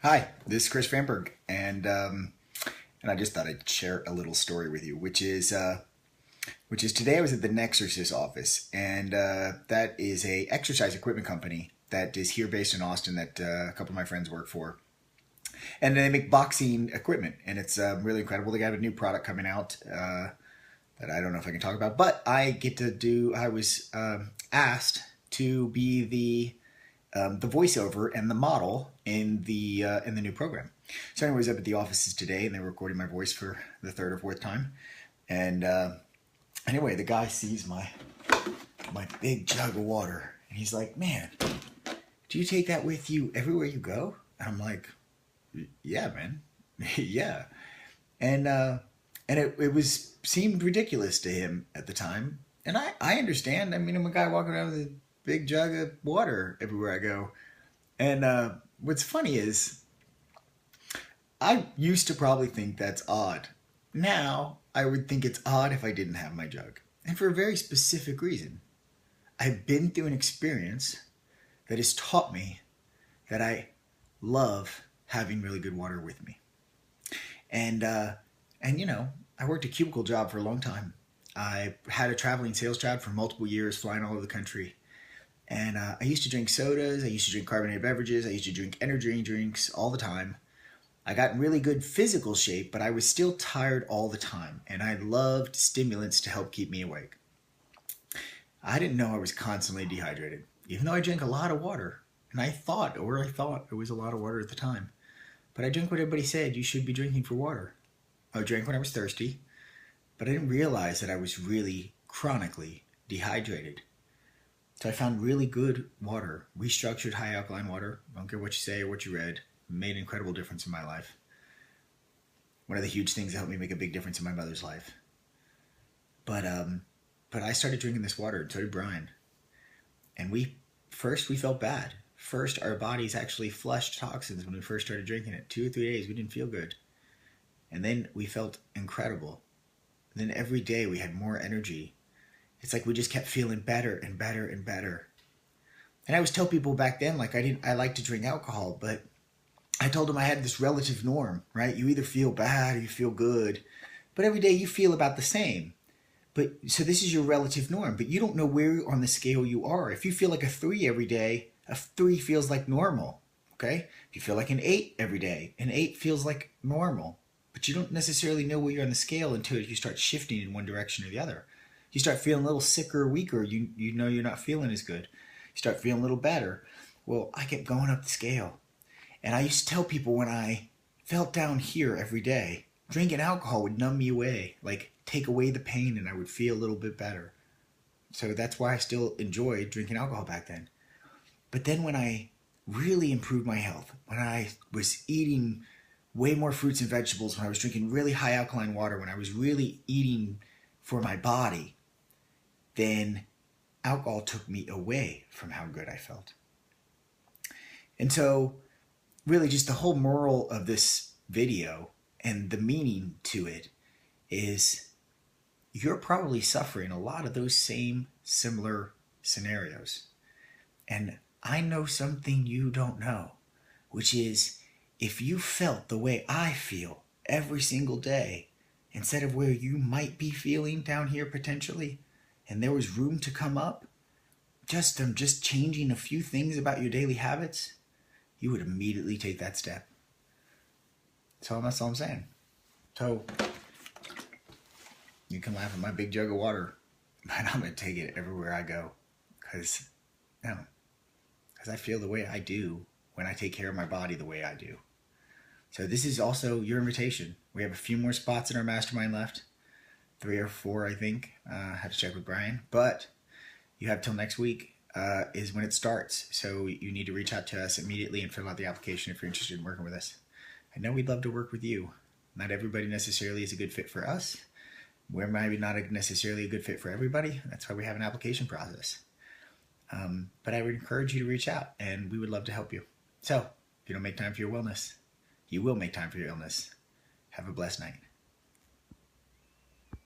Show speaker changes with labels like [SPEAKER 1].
[SPEAKER 1] Hi, this is Chris Vanberg, and I just thought I'd share a little story with you, which is today I was at the Nexersis office, and that is a exercise equipment company that is here based in Austin that a couple of my friends work for, and they make boxing equipment, and it's really incredible. They got a new product coming out that I don't know if I can talk about, but I get to do. I was asked to be the voiceover and the model in the new program. So, anyways, up at the offices today, and they were recording my voice for the third or fourth time. And anyway, the guy sees my big jug of water, and he's like, "Man, do you take that with you everywhere you go?" And I'm like, "Yeah, man, yeah." And it was seemed ridiculous to him at the time, and I understand. I mean, I'm a guy walking around with a big jug of water everywhere I go. And what's funny is I used to probably think that's odd. Now I would think it's odd if I didn't have my jug, and for a very specific reason. I've been through an experience that has taught me that I love having really good water with me. And I worked a cubicle job for a long time. I had a traveling sales job for multiple years, flying all over the country. And I used to drink sodas. I used to drink carbonated beverages. I used to drink energy drinks all the time. I got in really good physical shape, but I was still tired all the time. And I loved stimulants to help keep me awake. I didn't know I was constantly dehydrated, even though I drank a lot of water. And I thought it was a lot of water at the time. But I drank what everybody said you should be drinking for water. I drank when I was thirsty, but I didn't realize that I was really chronically dehydrated. So I found really good water, restructured high alkaline water. I don't care what you say or what you read. Made an incredible difference in my life. One of the huge things that helped me make a big difference in my mother's life. But but I started drinking this water, and so did Brian. And we felt bad. First, our bodies actually flushed toxins when we first started drinking it. 2 or 3 days, we didn't feel good. And then we felt incredible. And then every day we had more energy. It's like we just kept feeling better and better and better. And I always tell people back then, like I like to drink alcohol, but I told them I had this relative norm, right? You either feel bad or you feel good, but every day you feel about the same. But so this is your relative norm, but you don't know where on the scale you are. If you feel like a 3 every day, a 3 feels like normal, okay? If you feel like an 8 every day, an 8 feels like normal. But you don't necessarily know where you're on the scale until you start shifting in one direction or the other. You start feeling a little sicker or weaker, you know you're not feeling as good. You start feeling a little better. Well, I kept going up the scale. And I used to tell people when I felt down here every day, drinking alcohol would numb me away, like take away the pain, and I would feel a little bit better. So that's why I still enjoyed drinking alcohol back then. But then when I really improved my health, when I was eating way more fruits and vegetables, when I was drinking really high alkaline water, when I was really eating for my body, then alcohol took me away from how good I felt. And so, really, just the whole moral of this video and the meaning to it is you're probably suffering a lot of those same similar scenarios. And I know something you don't know, which is if you felt the way I feel every single day, instead of where you might be feeling down here potentially, and there was room to come up, just changing a few things about your daily habits, you would immediately take that step. So that's all I'm saying. So you can laugh at my big jug of water, but I'm gonna take it everywhere I go, because no, because I feel the way I do when I take care of my body the way I do. So this is also your invitation. We have a few more spots in our mastermind left. 3 or 4, I think. I have to check with Brian. But you have till next week is when it starts. So you need to reach out to us immediately and fill out the application if you're interested in working with us. I know we'd love to work with you. Not everybody necessarily is a good fit for us. We're maybe not necessarily a good fit for everybody. That's why we have an application process. But I would encourage you to reach out, and we would love to help you. So if you don't make time for your wellness, you will make time for your illness. Have a blessed night.